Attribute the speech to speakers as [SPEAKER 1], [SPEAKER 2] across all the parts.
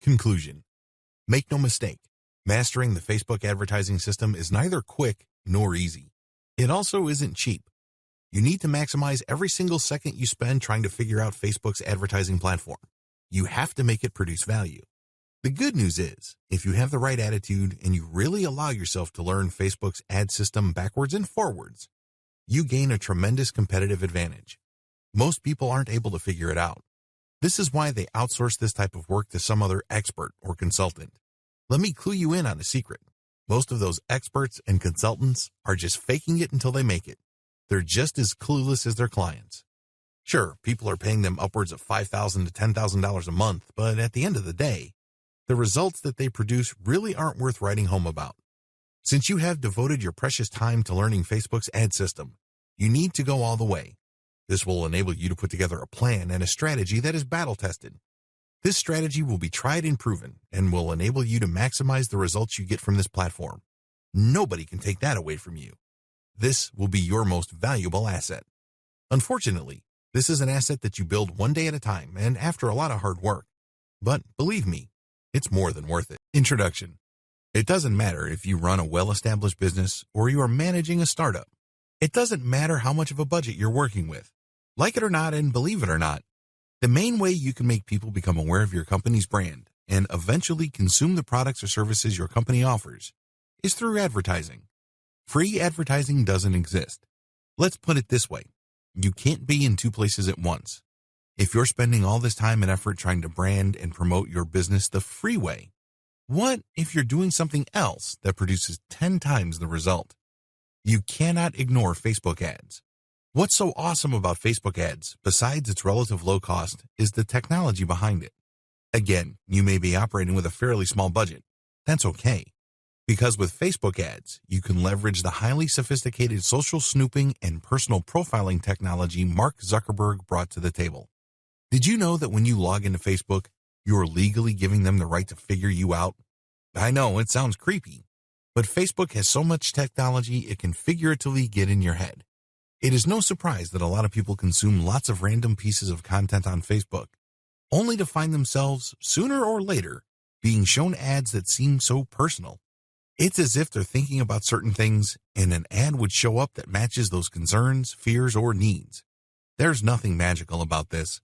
[SPEAKER 1] Conclusion. Make no mistake, mastering the Facebook advertising system is neither quick nor easy. It also isn't cheap. You need to maximize every single second you spend trying to figure out Facebook's advertising platform. You have to make it produce value. The good news is, if you have the right attitude and you really allow yourself to learn Facebook's ad system backwards and forwards, you gain a tremendous competitive advantage. Most people aren't able to figure it out. This is why they outsource this type of work to some other expert or consultant. Let me clue you in on a secret. Most of those experts and consultants are just faking it until they make it. They're just as clueless as their clients. Sure, people are paying them upwards of $5,000 to $10,000 a month, but at the end of the day, the results that they produce really aren't worth writing home about. Since you have devoted your precious time to learning Facebook's ad system, you need to go all the way. This will enable you to put together a plan and a strategy that is battle-tested. This strategy will be tried and proven and will enable you to maximize the results you get from this platform. Nobody can take that away from you. This will be your most valuable asset. Unfortunately, this is an asset that you build one day at a time and after a lot of hard work. But believe me, it's more than worth it. Introduction. It doesn't matter if you run a well-established business or you are managing a startup. It doesn't matter how much of a budget you're working with. Like it or not, and believe it or not, the main way you can make people become aware of your company's brand and eventually consume the products or services your company offers is through advertising. Free advertising doesn't exist. Let's put it this way. You can't be in two places at once. If you're spending all this time and effort trying to brand and promote your business the free way, what if you're doing something else that produces 10 times the result? You cannot ignore Facebook ads. What's so awesome about Facebook ads, besides its relative low cost, is the technology behind it. Again, you may be operating with a fairly small budget. That's okay. Because with Facebook ads, you can leverage the highly sophisticated social snooping and personal profiling technology Mark Zuckerberg brought to the table. Did you know that when you log into Facebook, you're legally giving them the right to figure you out? I know, it sounds creepy, but Facebook has so much technology it can figuratively get in your head. It is no surprise that a lot of people consume lots of random pieces of content on Facebook, only to find themselves, sooner or later, being shown ads that seem so personal. It's as if they're thinking about certain things, and an ad would show up that matches those concerns, fears, or needs. There's nothing magical about this.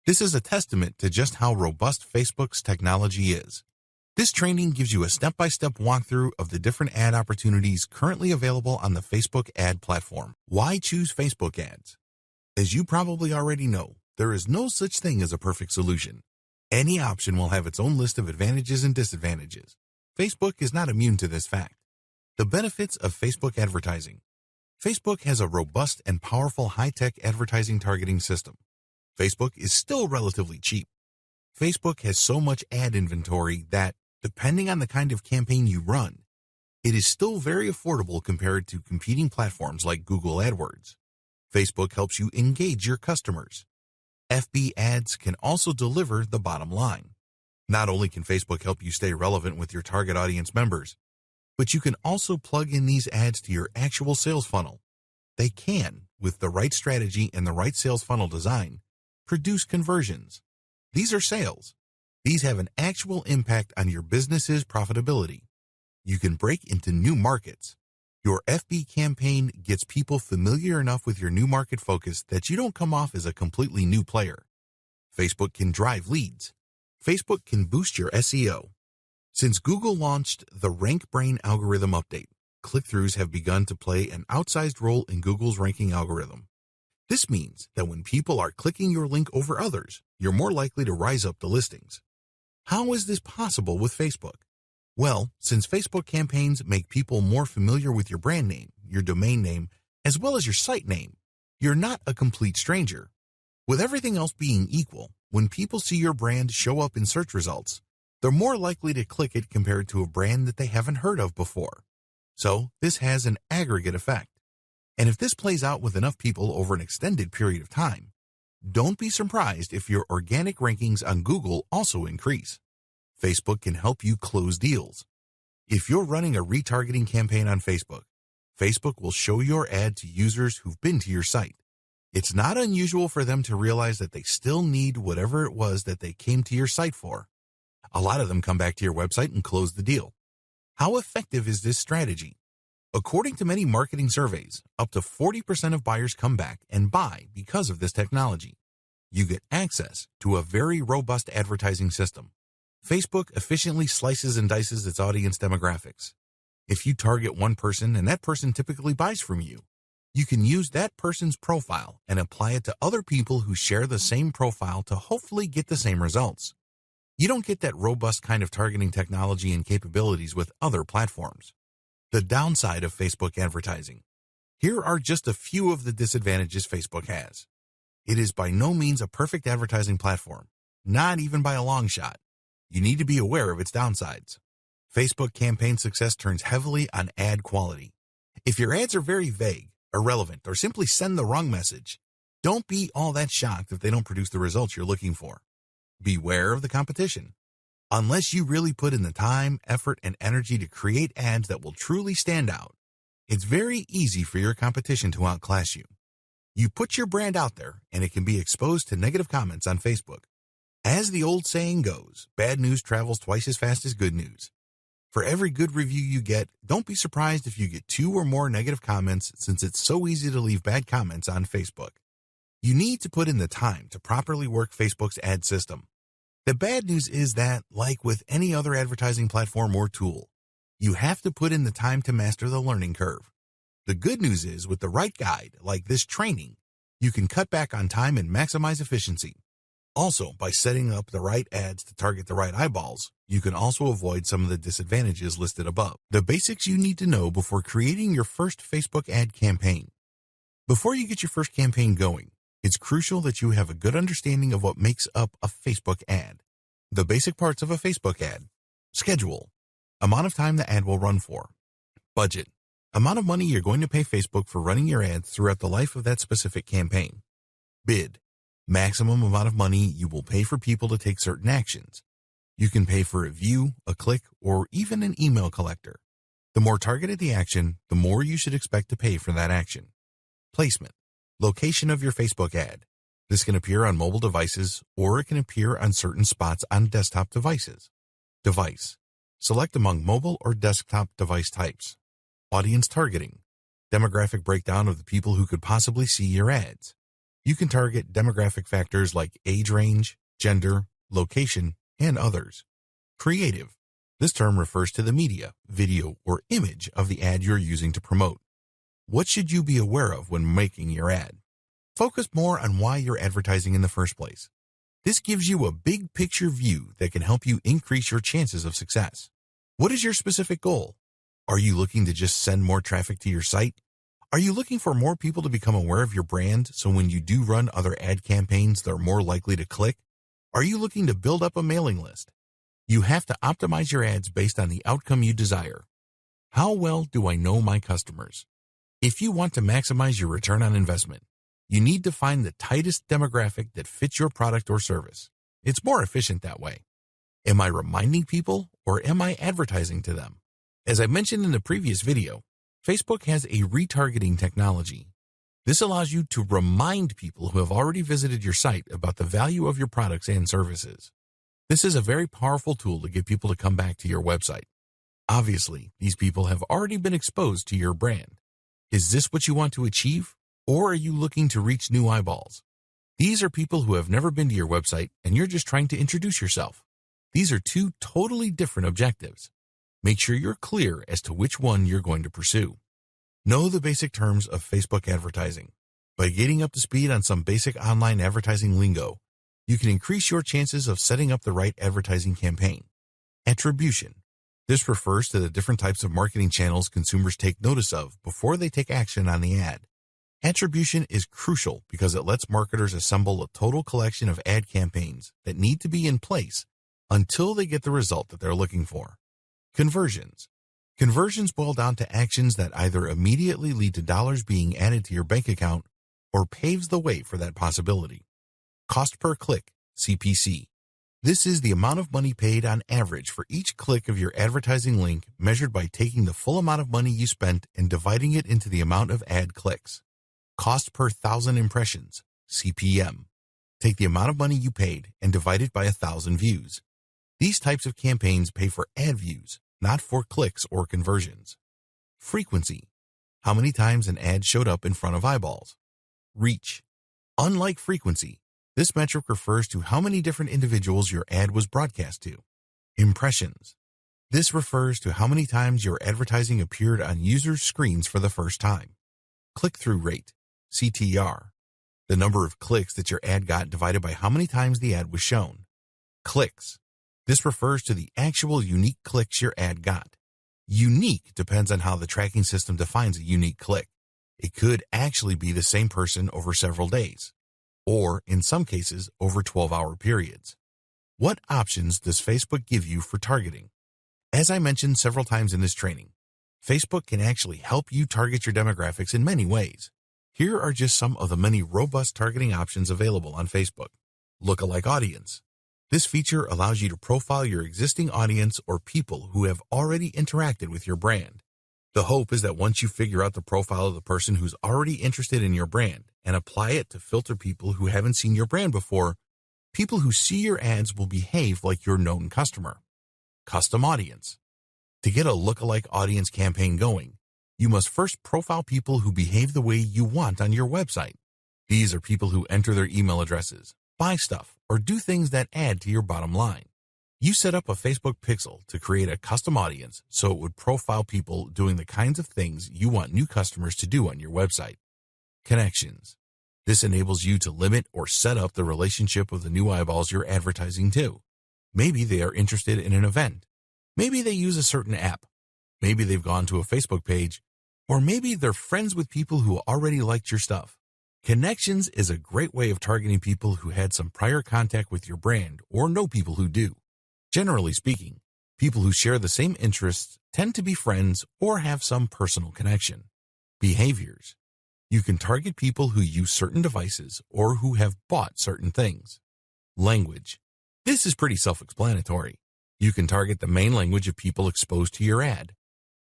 [SPEAKER 1] This is a testament to just how robust Facebook's technology is. This training gives you a step-by-step walkthrough of the different ad opportunities currently available on the Facebook ad platform. Why choose Facebook ads? As you probably already know, there is no such thing as a perfect solution. Any option will have its own list of advantages and disadvantages. Facebook is not immune to this fact. The benefits of Facebook advertising. Facebook has a robust and powerful high-tech advertising targeting system. Facebook is still relatively cheap. Facebook has so much ad inventory that, depending on the kind of campaign you run, it is still very affordable compared to competing platforms like Google AdWords. Facebook helps you engage your customers. FB ads can also deliver the bottom line. Not only can Facebook help you stay relevant with your target audience members, but you can also plug in these ads to your actual sales funnel. They can, with the right strategy and the right sales funnel design, produce conversions. These are sales. These have an actual impact on your business's profitability. You can break into new markets. Your FB campaign gets people familiar enough with your new market focus that you don't come off as a completely new player. Facebook can drive leads. Facebook can boost your SEO. Since Google launched the RankBrain algorithm update, click-throughs have begun to play an outsized role in Google's ranking algorithm. This means that when people are clicking your link over others, you're more likely to rise up the listings. How is this possible with Facebook? Well, since Facebook campaigns make people more familiar with your brand name, your domain name, as well as your site name, you're not a complete stranger. With everything else being equal, when people see your brand show up in search results, they're more likely to click it compared to a brand that they haven't heard of before. So this has an aggregate effect. And if this plays out with enough people over an extended period of time, don't be surprised if your organic rankings on Google also increase. Facebook can help you close deals. If you're running a retargeting campaign on Facebook, Facebook will show your ad to users who've been to your site. It's not unusual for them to realize that they still need whatever it was that they came to your site for. A lot of them come back to your website and close the deal. How effective is this strategy? According to many marketing surveys, up to 40% of buyers come back and buy because of this technology. You get access to a very robust advertising system. Facebook efficiently slices and dices its audience demographics. If you target one person and that person typically buys from you, you can use that person's profile and apply it to other people who share the same profile to hopefully get the same results. You don't get that robust kind of targeting technology and capabilities with other platforms. The downside of Facebook advertising. Here are just a few of the disadvantages Facebook has. It is by no means a perfect advertising platform, not even by a long shot. You need to be aware of its downsides. Facebook campaign success turns heavily on ad quality. If your ads are very vague, irrelevant, or simply send the wrong message, don't be all that shocked if they don't produce the results you're looking for. Beware of the competition. Unless you really put in the time, effort, and energy to create ads that will truly stand out, it's very easy for your competition to outclass you. You put your brand out there, and it can be exposed to negative comments on Facebook. As the old saying goes, bad news travels twice as fast as good news. For every good review you get, don't be surprised if you get 2 or more negative comments, since it's so easy to leave bad comments on Facebook. You need to put in the time to properly work Facebook's ad system. The bad news is that, like with any other advertising platform or tool, you have to put in the time to master the learning curve. The good news is, with the right guide, like this training, you can cut back on time and maximize efficiency. Also, by setting up the right ads to target the right eyeballs, you can also avoid some of the disadvantages listed above. The basics you need to know before creating your first Facebook ad campaign. Before you get your first campaign going, it's crucial that you have a good understanding of what makes up a Facebook ad. The basic parts of a Facebook ad. Schedule. Amount of time the ad will run for. Budget. Amount of money you're going to pay Facebook for running your ads throughout the life of that specific campaign. Bid. Maximum amount of money you will pay for people to take certain actions. You can pay for a view, a click, or even an email collector. The more targeted the action, the more you should expect to pay for that action. Placement. Location of your Facebook ad. This can appear on mobile devices, or it can appear on certain spots on desktop devices. Device. Select among mobile or desktop device types. Audience targeting. Demographic breakdown of the people who could possibly see your ads. You can target demographic factors like age range, gender, location, and others. Creative. This term refers to the media, video, or image of the ad you're using to promote. What should you be aware of when making your ad? Focus more on why you're advertising in the first place. This gives you a big picture view that can help you increase your chances of success. What is your specific goal? Are you looking to just send more traffic to your site? Are you looking for more people to become aware of your brand so when you do run other ad campaigns, they're more likely to click? Are you looking to build up a mailing list? You have to optimize your ads based on the outcome you desire. How well do I know my customers? If you want to maximize your return on investment, you need to find the tightest demographic that fits your product or service. It's more efficient that way. Am I reminding people, or am I advertising to them? As I mentioned in the previous video, Facebook has a retargeting technology. This allows you to remind people who have already visited your site about the value of your products and services. This is a very powerful tool to get people to come back to your website. Obviously, these people have already been exposed to your brand. Is this what you want to achieve, or are you looking to reach new eyeballs? These are people who have never been to your website and you're just trying to introduce yourself. These are two totally different objectives. Make sure you're clear as to which one you're going to pursue. Know the basic terms of Facebook advertising. By getting up to speed on some basic online advertising lingo, you can increase your chances of setting up the right advertising campaign. Attribution. This refers to the different types of marketing channels consumers take notice of before they take action on the ad. Attribution is crucial because it lets marketers assemble a total collection of ad campaigns that need to be in place until they get the result that they're looking for. Conversions. Conversions boil down to actions that either immediately lead to dollars being added to your bank account or paves the way for that possibility. Cost per click, CPC. This is the amount of money paid on average for each click of your advertising link, measured by taking the full amount of money you spent and dividing it into the amount of ad clicks. Cost per 1,000 impressions, CPM. Take the amount of money you paid and divide it by 1,000 views. These types of campaigns pay for ad views, not for clicks or conversions. Frequency. How many times an ad showed up in front of eyeballs. Reach. Unlike frequency, this metric refers to how many different individuals your ad was broadcast to. Impressions. This refers to how many times your advertising appeared on users' screens for the first time. Click-through rate, CTR. The number of clicks that your ad got divided by how many times the ad was shown. Clicks. This refers to the actual unique clicks your ad got. Unique depends on how the tracking system defines a unique click. It could actually be the same person over several days, or in some cases over 12-hour periods. What options does Facebook give you for targeting? As I mentioned several times in this training, Facebook can actually help you target your demographics in many ways. Here are just some of the many robust targeting options available on Facebook. Lookalike audience. This feature allows you to profile your existing audience or people who have already interacted with your brand. The hope is that once you figure out the profile of the person who's already interested in your brand and apply it to filter people who haven't seen your brand before, people who see your ads will behave like your known customer. Custom audience. To get a lookalike audience campaign going, you must first profile people who behave the way you want on your website. These are people who enter their email addresses, buy stuff, or do things that add to your bottom line. You set up a Facebook pixel to create a custom audience so it would profile people doing the kinds of things you want new customers to do on your website. Connections. This enables you to limit or set up the relationship of the new eyeballs you're advertising to. Maybe they are interested in an event. Maybe they use a certain app. Maybe they've gone to a Facebook page. Or maybe they're friends with people who already liked your stuff. Connections is a great way of targeting people who had some prior contact with your brand or know people who do. Generally speaking, people who share the same interests tend to be friends or have some personal connection. Behaviors. You can target people who use certain devices or who have bought certain things. Language. This is pretty self-explanatory. You can target the main language of people exposed to your ad.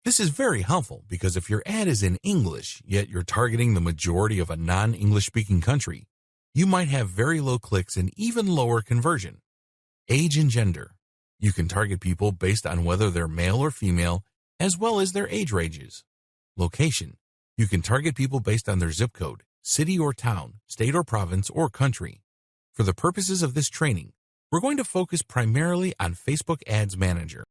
[SPEAKER 1] This is very helpful because if your ad is in English, yet you're targeting the majority of a non-English speaking country, you might have very low clicks and even lower conversion. Age and gender. You can target people based on whether they're male or female, as well as their age ranges. Location. You can target people based on their zip code, city or town, state or province, or country. For the purposes of this training, we're going to focus primarily on Facebook Ads Manager.